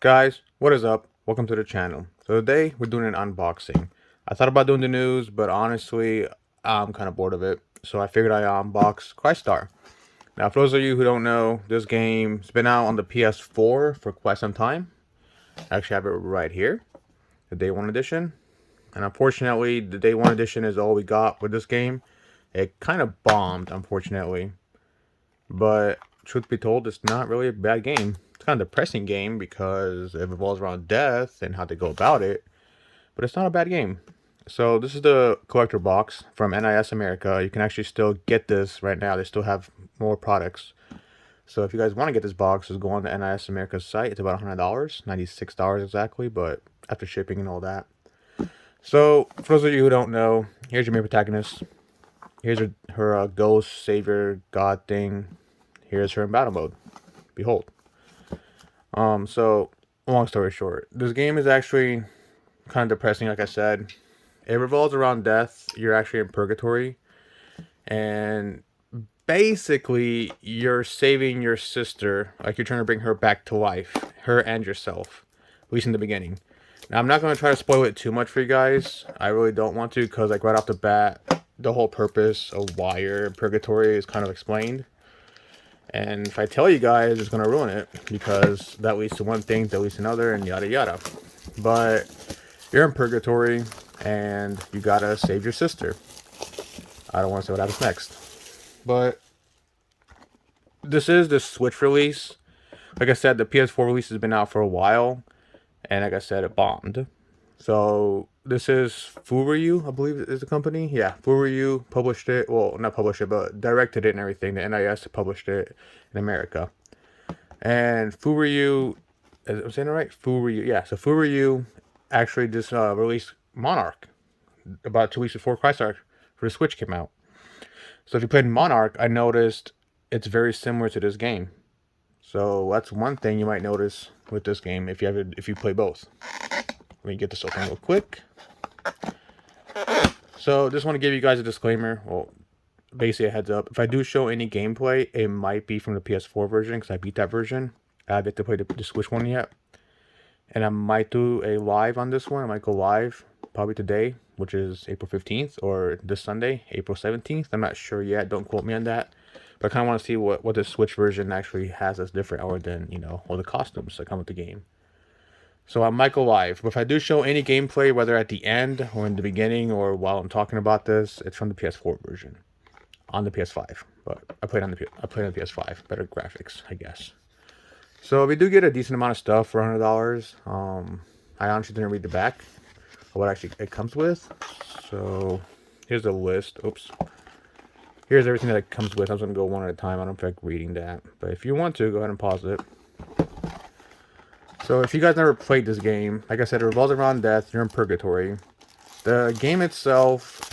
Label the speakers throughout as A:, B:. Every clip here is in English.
A: Guys, what is up? Welcome to the channel. So today we're doing an unboxing. I thought about doing the news, but honestly, I'm kind of bored of it. So I figured I'd unbox Crystar. Now, for those of you who don't know, this game's been out on the PS4 for quite some time. I actually have it right here, the Day 1 edition. And unfortunately, the Day 1 edition is all we got with this game. It kind of bombed, unfortunately. But truth be told, it's not really a bad game. It's kind of a depressing game because it revolves around death and how to go about it. But it's not a bad game. So this is the collector box from NIS America. You can actually still get this right now. They still have more products. So if you guys want to get this box, just go on the NIS America's site. It's about $100, $96 exactly, but after shipping and all that. So for those of you who don't know, here's your main protagonist. Here's her ghost, savior, god thing. Here's her in battle mode. Behold. So long story short, this game is actually kind of depressing. Like I said, it revolves around death. You're actually in purgatory, and basically you're saving your sister. Like you're trying to bring her back to life, her and yourself, at least in the beginning. Now I'm not going to try to spoil it too much for you guys. I really don't want to, because like right off the bat, the whole purpose of why you're in purgatory is kind of explained. And if I tell you guys, it's going to ruin it, because that leads to one thing, that leads to another, and yada yada. But you're in purgatory, and you gotta save your sister. I don't want to say what happens next. But this is the Switch release. Like I said, the PS4 release has been out for a while, and like I said, it bombed. So this is Furyu, I believe is the company. Yeah, Furyu published it. Well, not published it, but directed it and everything. The NIS published it in America. And Furyu, I'm saying it right? Furyu, yeah. So Furyu actually just released Monarch about 2 weeks before Crystar for the Switch came out. So if you played Monarch, I noticed it's very similar to this game. So that's one thing you might notice with this game if you play both. Let me get this open real quick. So just want to give you guys a disclaimer. Well, basically a heads up. If I do show any gameplay, it might be from the PS4 version, because I beat that version. I haven't to play the Switch one yet. And I might do a live on this one. I might go live probably today, which is April 15th, or this Sunday, April 17th. I'm not sure yet. Don't quote me on that. But I kind of want to see what the Switch version actually has that's different, other than, you know, all the costumes that come with the game. So I might go live, but if I do show any gameplay, whether at the end or in the beginning or while I'm talking about this, it's from the PS4 version on the PS5. But I played on the PS5, better graphics, I guess. So we do get a decent amount of stuff for $100. I honestly didn't read the back of what actually it comes with. So here's the list. Oops. Here's everything that it comes with. I was gonna go one at a time. I don't feel like reading that, but if you want to, go ahead and pause it. So if you guys never played this game, like I said, it revolves around death. You're in purgatory. The game itself,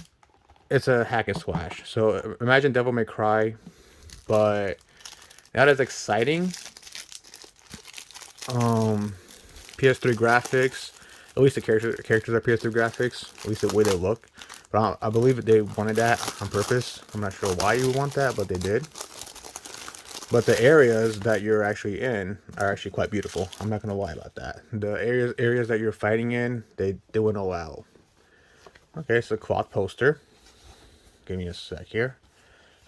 A: it's a hack and slash. So imagine Devil May Cry, but not as exciting. PS3 graphics, at least the characters are PS3 graphics, at least the way they look. But I believe they wanted that on purpose. I'm not sure why you would want that, but they did. But the areas that you're actually in are actually quite beautiful. I'm not gonna lie about that. The areas that you're fighting in, they wouldn't allow. Okay, so cloth poster. Give me a sec here.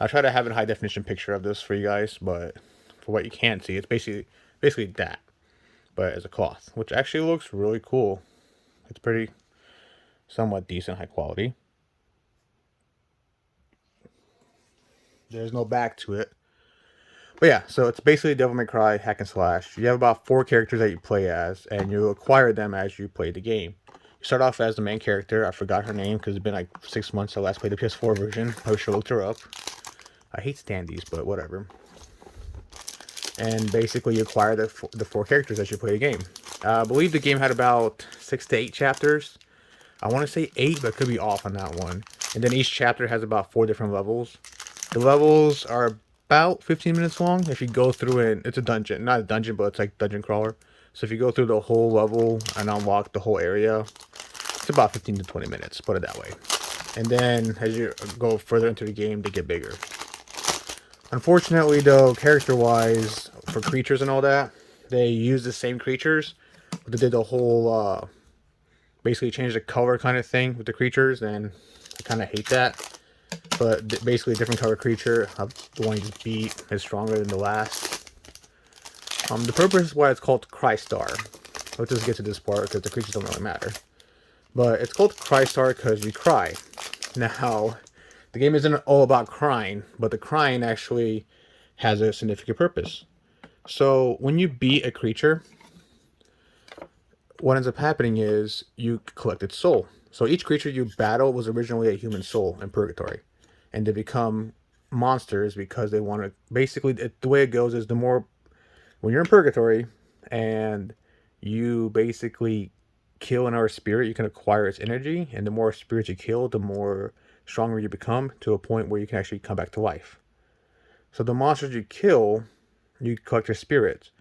A: I'll try to have a high definition picture of this for you guys, but for what you can't see, it's basically that, but as a cloth, which actually looks really cool. It's pretty somewhat decent, high quality. There's no back to it. But yeah, so it's basically Devil May Cry hack and slash. You have about 4 characters that you play as, and you acquire them as you play the game. You start off as the main character. I forgot her name because it's been like 6 months since I last played the PS4 version. Probably should have looked her up. I hate standees, but whatever. And basically you acquire the 4 characters as you play the game. I believe the game had about 6 to 8 chapters. I want to say 8, but I could be off on that one. And then each chapter has about 4 different levels. The levels are about 15 minutes long. If you go through it, it's a dungeon. Not a dungeon, but it's like dungeon crawler. So if you go through the whole level and unlock the whole area, it's about 15 to 20 minutes, put it that way. And then as you go further into the game, they get bigger. Unfortunately, though, character-wise, for creatures and all that, they use the same creatures, but they did the whole basically change the color kind of thing with the creatures, and I kind of hate that. But basically, a different color creature, the one you just beat, is stronger than the last. The purpose why it's called Crystar. Let's just get to this part because the creatures don't really matter. But it's called Crystar because you cry. Now, the game isn't all about crying, but the crying actually has a significant purpose. So when you beat a creature, what ends up happening is you collect its soul. So each creature you battle was originally a human soul in purgatory, and they become monsters because they want to. Basically, the way it goes is the more when you're in purgatory and you basically kill another spirit, you can acquire its energy, and the more spirits you kill, the more stronger you become to a point where you can actually come back to life. So the monsters you kill, you collect their spirits,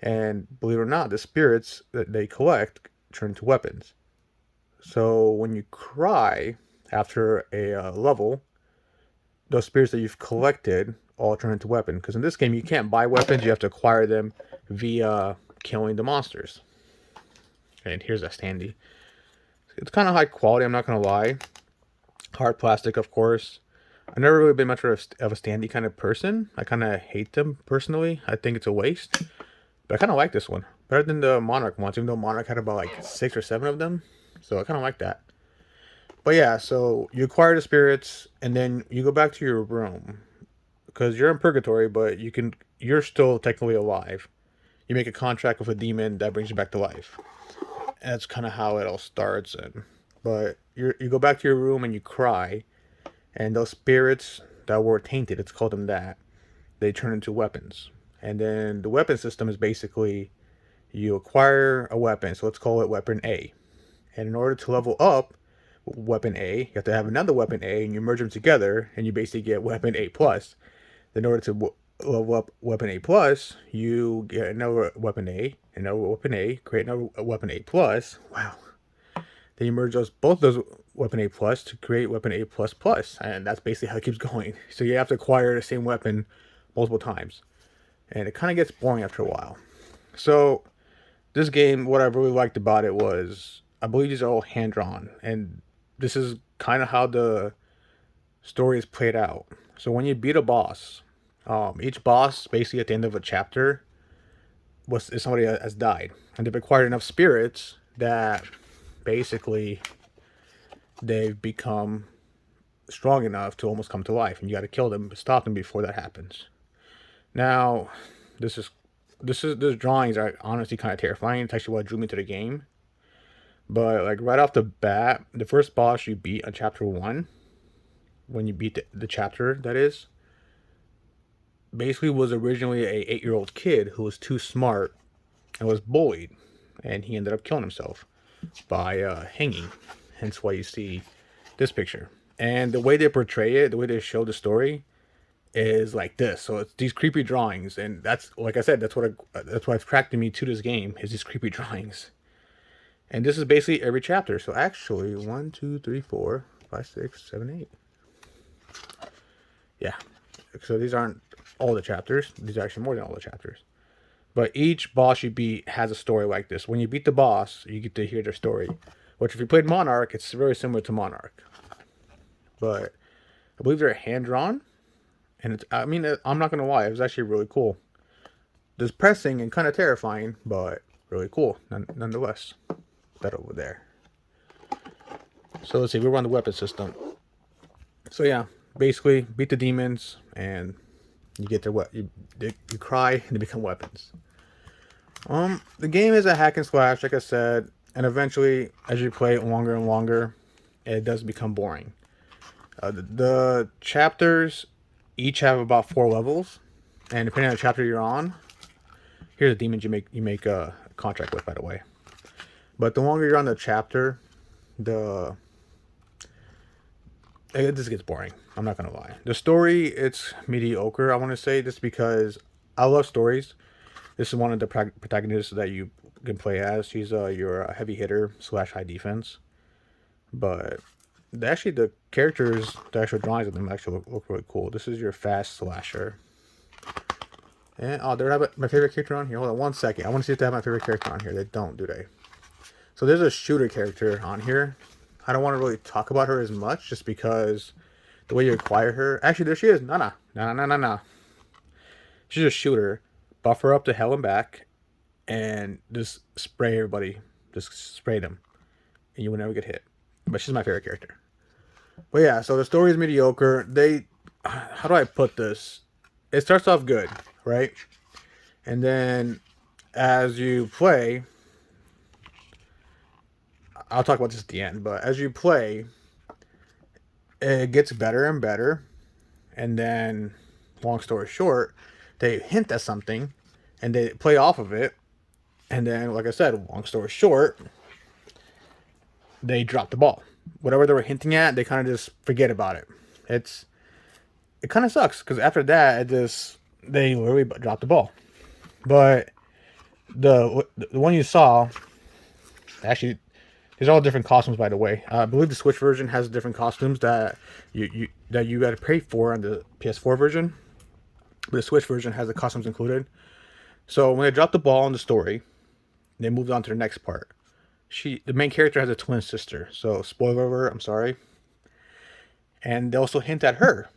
A: and believe it or not, the spirits that they collect turn into weapons. So when you cry after a level, those spirits that you've collected all turn into weapons. Because in this game, you can't buy weapons; you have to acquire them via killing the monsters. And here's a standee. It's kind of high quality, I'm not gonna lie. Hard plastic, of course. I've never really been much of a standee kind of person. I kind of hate them personally. I think it's a waste. But I kind of like this one. Better than the Monarch ones, even though Monarch had about like 6 or 7 of them. So I kind of like that. But yeah, so you acquire the spirits, and then you go back to your room. Because you're in purgatory, but you're still technically alive. You make a contract with a demon that brings you back to life. And that's kind of how it all starts. But you go back to your room and you cry. And those spirits that were tainted, let's call them that, they turn into weapons. And then the weapon system is basically you acquire a weapon, so let's call it weapon A. And in order to level up weapon A, you have to have another weapon A, and you merge them together, and you basically get weapon A plus. Then in order to level up weapon A plus, you get another weapon A, create another weapon A plus. Wow. Then you merge both those weapon A plus to create weapon A plus plus, and that's basically how it keeps going. So you have to acquire the same weapon multiple times, and it kind of gets boring after a while. So this game, what I really liked about it was, I believe these are all hand drawn, and this is kind of how the story is played out. So when you beat a boss, each boss basically at the end of a chapter is somebody that has died, and they've acquired enough spirits that basically they've become strong enough to almost come to life, and you got to kill them, stop them before that happens. Now, these drawings are honestly kind of terrifying. It's actually what drew me to the game. But like right off the bat, the first boss you beat on chapter 1, when you beat the chapter, that is, basically was originally a 8-year-old kid who was too smart and was bullied, and he ended up killing himself by hanging. Hence why you see this picture. And the way they portray it, the way they show the story, is like this. So it's these creepy drawings, and that's, like I said, that's what attracted me to this game, is these creepy drawings. And this is basically every chapter. So actually, 1, 2, 3, 4, 5, 6, 7, 8. Yeah. So these aren't all the chapters. These are actually more than all the chapters. But each boss you beat has a story like this. When you beat the boss, you get to hear their story. Which, if you played Monarch, it's very similar to Monarch. But I believe they're hand drawn. And it's, I mean, I'm not going to lie, it was actually really cool. Depressing and kind of terrifying, but really cool nonetheless. That over there. So let's see, we're on the weapon system. So yeah, basically beat the demons, and you get their you cry, and they become weapons. The game is a hack and slash, like I said, and eventually, as you play it longer and longer, it does become boring. The chapters each have about 4 levels, and depending on the chapter you're on, here's the demons you make a contract with, by the way. But the longer you're on the chapter, it just gets boring. I'm not gonna lie. The story, it's mediocre, I want to say, just because I love stories. This is one of the protagonists that you can play as. She's your heavy hitter / high defense. But the characters, the actual drawings of them actually look really cool. This is your fast slasher. And oh, they have my favorite character on here. Hold on 1 second. I want to see if they have my favorite character on here. They don't, do they? So there's a shooter character on here. I don't want to really talk about her as much, just because the way you acquire her. Actually, there she is. No. She's a shooter. Buff her up to hell and back, and just spray everybody. Just spray them, and you will never get hit. But she's my favorite character. But yeah, so the story is mediocre. How do I put this? It starts off good, right? And then as you play, I'll talk about this at the end, but as you play, it gets better and better. And then, long story short, they hint at something and they play off of it. And then, like I said, long story short, they drop the ball. Whatever they were hinting at, they kind of just forget about it. It kind of sucks, because after that, they literally dropped the ball. But the one you saw, actually, these are all different costumes, by the way. I believe the Switch version has different costumes that you got to pay for on the PS4 version. But the Switch version has the costumes included. So when they dropped the ball in the story, they moved on to the next part. The main character has a twin sister. So spoiler alert, I'm sorry. And they also hint at her.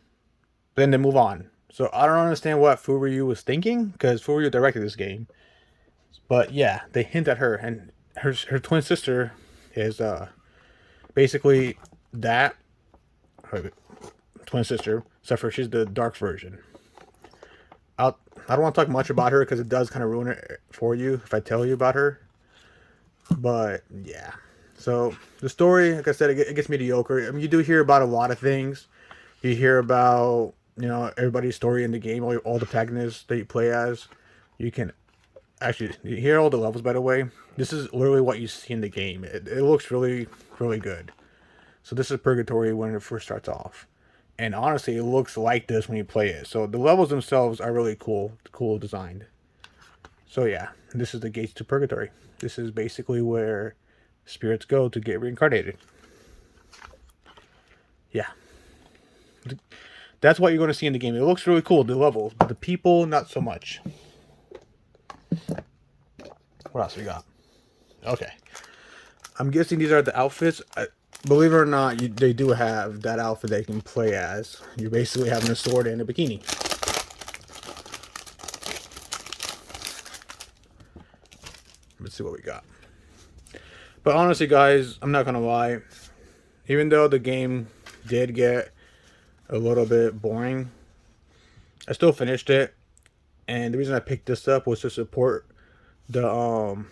A: Then they move on. So I don't understand what Furyu was thinking, because Furyu directed this game. But yeah, they hint at her, and her twin sister is basically that her twin sister, except for she's the dark version. I don't want to talk much about her, because it does kind of ruin it for you if I tell you about her. But yeah, so the story, like I said, it gets mediocre. I mean, you do hear about a lot of things. You hear about, everybody's story in the game, all the protagonists that you play as. You can actually, you hear all the levels, by the way. This is literally what you see in the game. It looks really, really good. So this is Purgatory when it first starts off. And honestly, it looks like this when you play it. So the levels themselves are really cool designed. So yeah, this is the gates to Purgatory. This is basically where spirits go to get reincarnated. Yeah. That's what you're going to see in the game. It looks really cool, the levels, but the people, not so much. What else we got? Okay. I'm guessing these are the outfits. Believe it or not, they do have that outfit they can play as. You're basically having a sword and a bikini. Let's see what we got. But honestly, guys, I'm not going to lie. Even though the game did get a little bit boring, I still finished it. And the reason I picked this up was to support the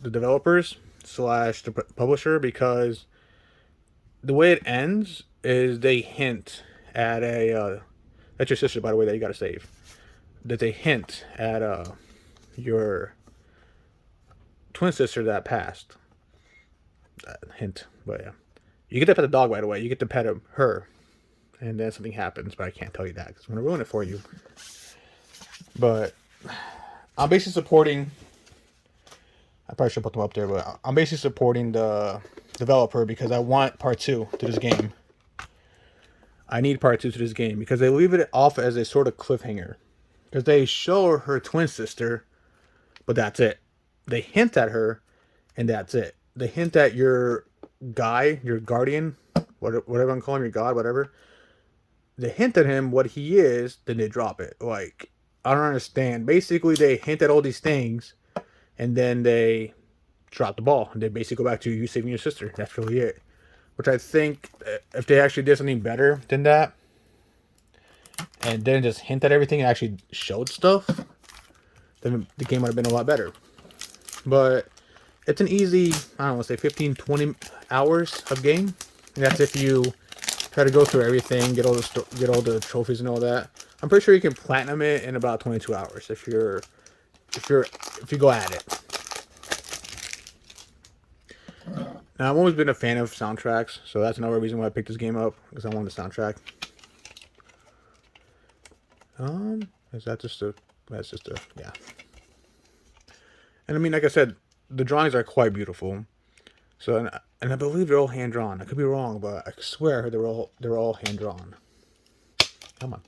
A: developers / the publisher, because the way it ends is they hint at that's your sister, by the way, that you gotta save. That they hint at your twin sister that passed. Hint, but yeah, you get to pet the dog, by the way. You get to pet her, and then something happens, but I can't tell you that because I'm gonna ruin it for you. But I'm basically supporting. I probably should put them up there, but I'm basically supporting the developer because I want part 2 to this game. I need part 2 to this game because they leave it off as a sort of cliffhanger. Because they show her twin sister, but that's it. They hint at her, and that's it. They hint at your guy, your guardian, whatever I'm calling him, your god, whatever. They hint at him what he is, then they drop it. Like, I don't understand. Basically, they hint at all these things, and then they drop the ball. And they basically go back to you saving your sister. That's really it. Which I think, if they actually did something better than that, and didn't just hint at everything and actually showed stuff, then the game would have been a lot better. But it's an easy, I don't want to say 15, 20 hours of game. And that's if you try to go through everything, get all the trophies and all that. I'm pretty sure you can platinum it in about 22 hours if you go at it. Now, I've always been a fan of soundtracks, so that's another reason why I picked this game up, because I wanted the soundtrack. That's just a, yeah. And I mean, like I said, the drawings are quite beautiful. So, and I believe they're all hand drawn. I could be wrong, but I swear they're all hand drawn. Come on.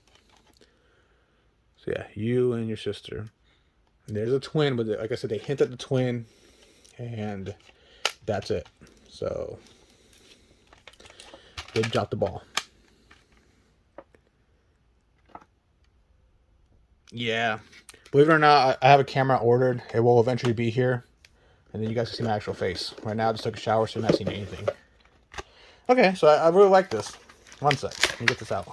A: So yeah, you and your sister. And there's a twin, but like I said, they hint at the twin, and that's it. So they dropped the ball. Yeah. Believe it or not, I have a camera ordered. It will eventually be here. And then you guys can see my actual face. Right now, I just took a shower, so you're not seeing anything. Okay, so I really like this. One sec. Let me get this out.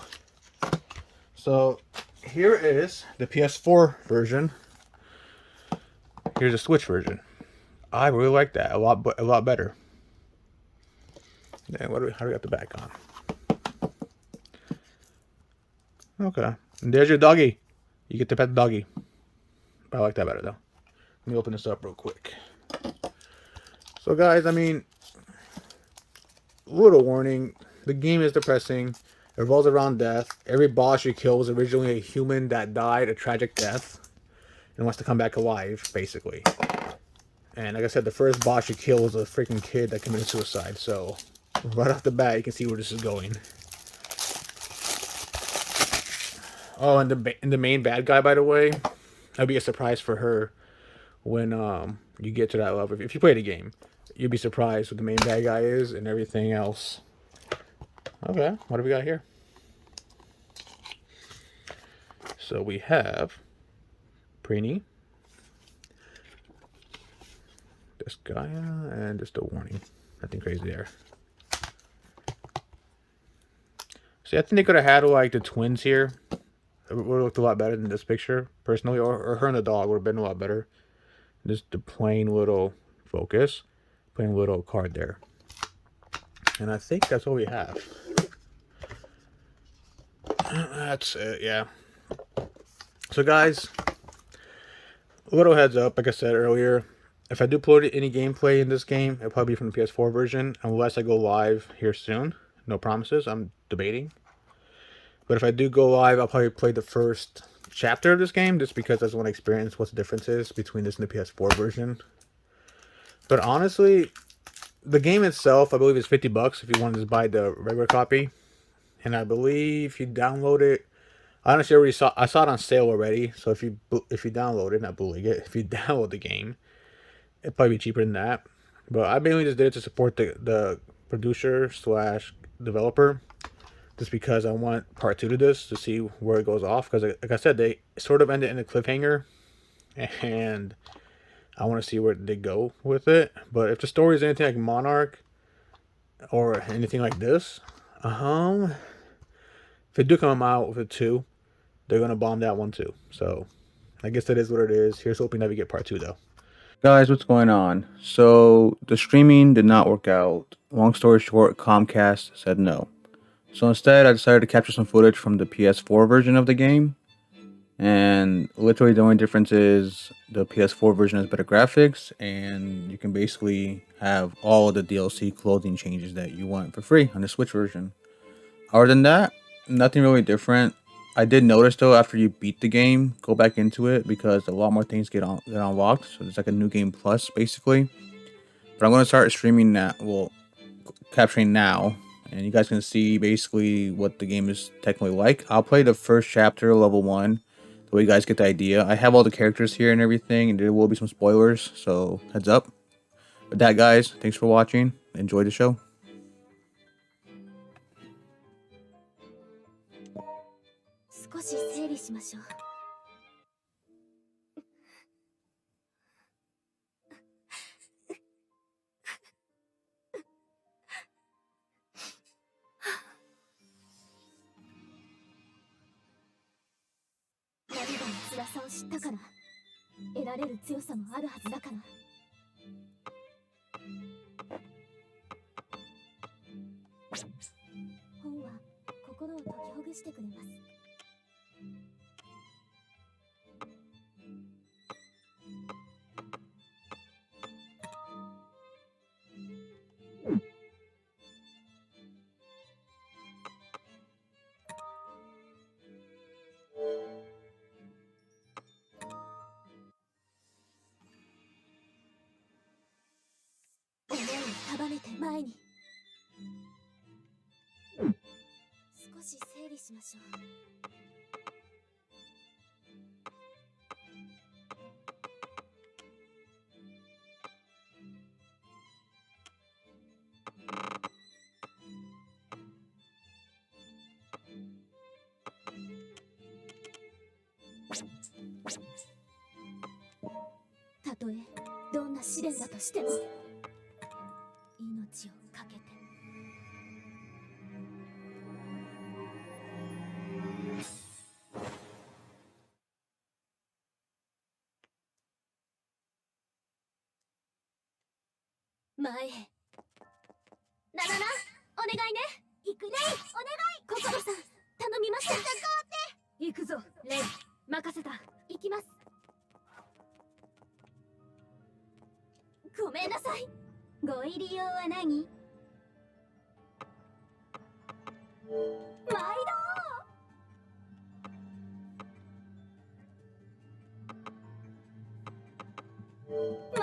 A: So here is the PS4 version. Here's the Switch version. I really like that a lot better. Then how do we got the back on? Okay. And there's your doggy. You get to pet the doggy. I like that better though. Let me open this up real quick. So guys, I mean, little warning. The game is depressing. It revolves around death. Every boss you kill was originally a human that died a tragic death and wants to come back alive, basically. And like I said, the first boss you kill was a freaking kid that committed suicide. So right off the bat, you can see where this is going. Oh, and the main bad guy, by the way, that'd be a surprise for her when you get to that level. If you play the game, you'd be surprised what the main bad guy is and everything else. Okay, what do we got here? So we have Preeny, this guy, and just a warning. Nothing crazy there. See, I think they could have had like the twins here. It would have looked a lot better than this picture, personally, or her and the dog would have been a lot better. Just the plain little focus, plain little card there. And I think that's what we have. That's it, yeah. So guys, a little heads up, like I said earlier, if I do upload any gameplay in this game, it'll probably be from the PS4 version, unless I go live here soon. No promises, I'm debating. But if I do go live, I'll probably play the first chapter of this game, just because I just want to experience what the difference is between this and the PS4 version. But honestly, the game itself, I believe, is $50 if you want to just buy the regular copy. And I believe if you download it, I honestly already saw it on sale already. So if you download it, not bootleg it, if you download the game, it'd probably be cheaper than that. But I mainly just did it to support the producer slash developer, just because I want part 2 to this to see where it goes off. Because like I said, they sort of ended in a cliffhanger, and I want to see where they go with it. But if the story is anything like Monarch or anything like this, if they do come out with a 2, they're gonna bomb that one too. So I guess that is what it is. Here's hoping that we get part 2 though. Guys, what's going on? So the streaming did not work out. Long story short, Comcast said no. So instead, I decided to capture some footage from the PS4 version of the game. And literally the only difference is the PS4 version has better graphics, and you can basically have all the DLC clothing changes that you want for free on the Switch version. Other than that, nothing really different. I did notice though, after you beat the game, go back into it because a lot more things get unlocked. So it's like a new game plus basically. But I'm gonna start streaming that. Well, capturing now, and you guys can see basically what the game is technically like. I'll play the first chapter, level 1, so you guys get the idea. I have all the characters here and everything, and there will be some spoilers, so heads up. With that, guys, thanks for watching. Enjoy the show.
B: 少し整理しましょう。誰が辛さを知ったから得られる強さもあるはずだから。本は心を解きほぐしてくれます。思いを束ねて前に。少し整理しましょう。試練だとしても命を懸けて。前へ。ななな、お願いね。行くね。お願い。心さん、頼みました。行くぞ、レイ。任せた。行きます。ごめんなさい。ご入り用は何？毎度毎度。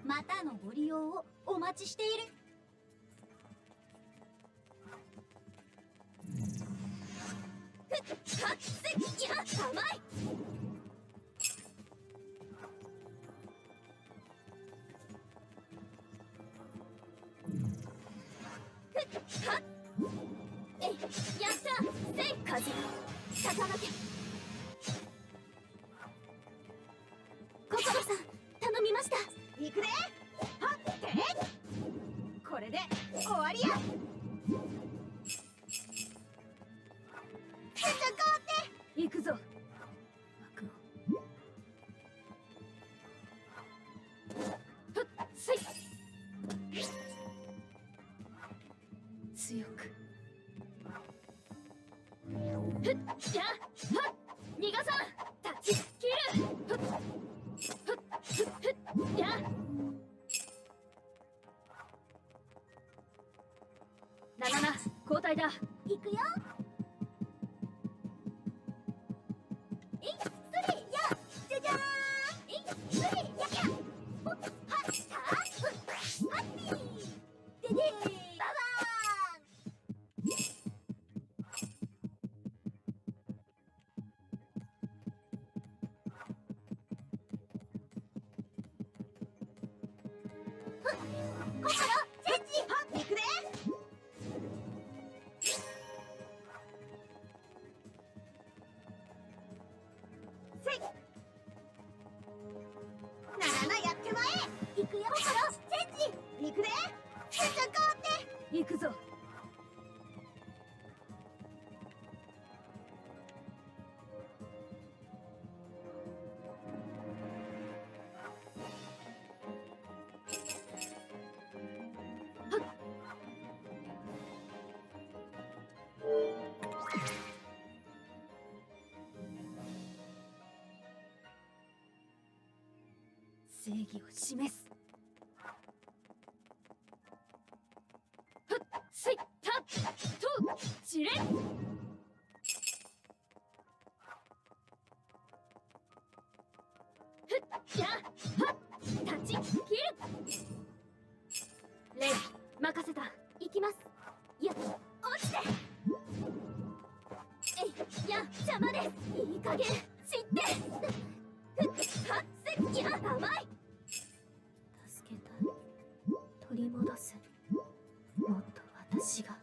B: またのご利用をお待ちしている。ふっはっせいや甘い。ふっはっえいやったせい風よ逆らけ。心さん頼みました。行くで。はってこれで終わりや。行くぞ。悪をふっせい強くふっやはっ逃がさん立ち切る。ふっふっふっふっやななな交代だ。行くよ。いっそれやじゃじゃーん。いっそれややおっはったハッピーででーババーン。心チェンジ。はっ行くで。せいなななやってまえ。行くよ。心チェンジ。行くで。戦って行くぞ。正義を示す。ふっせいたっとじれん。ふっやはっ立ち切る。レイ任せた。行きます。や落ちて。えいや邪魔です。いい加減知って。ふっはっせいや甘い。助けたい。取り戻す。もっと私が。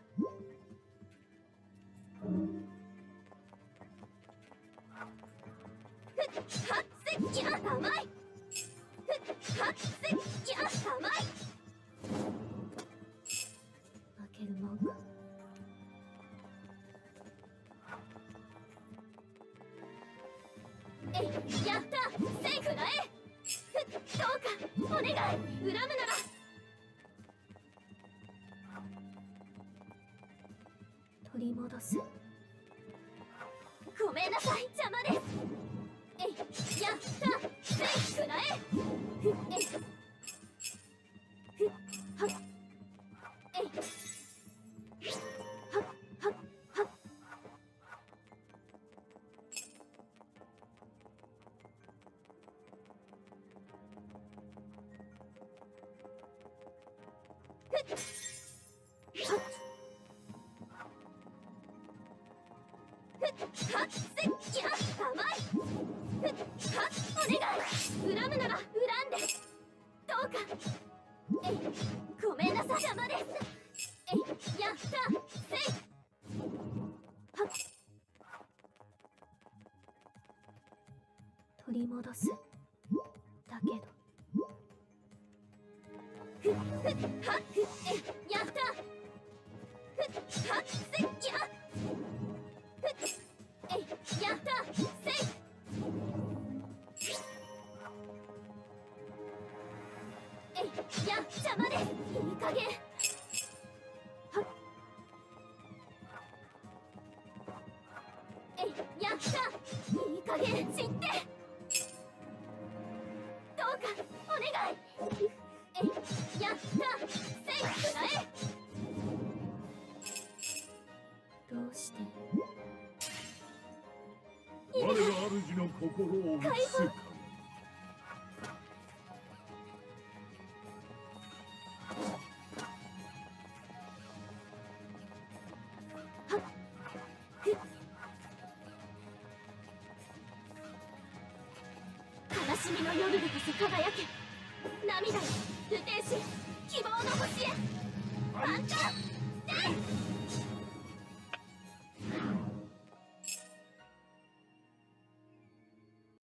B: ふっはっせいや甘い。ふっはっせいや甘い。負けるもんか。えいやったセーフだえ。どうかお願い。恨むなら。取り戻す。ごめんなさい邪魔です。えいやったセーフだえ。ふえいふはっえいはっはっはっ。はっせいや甘い。ふっはっお願い。恨むなら恨んで。どうかえいごめんなさい邪魔です。えいやったせいはっ取り戻す。だけどふっはっえやったふっはっせいやふっえやったせいえや邪魔ですいい加減はっえやったいい加減知ってどうかお願いえやったセイフだえどうして
C: 我が主の心を映すか。
B: 悲しみの夜でこそ輝け涙よ無天使希望の星へ反感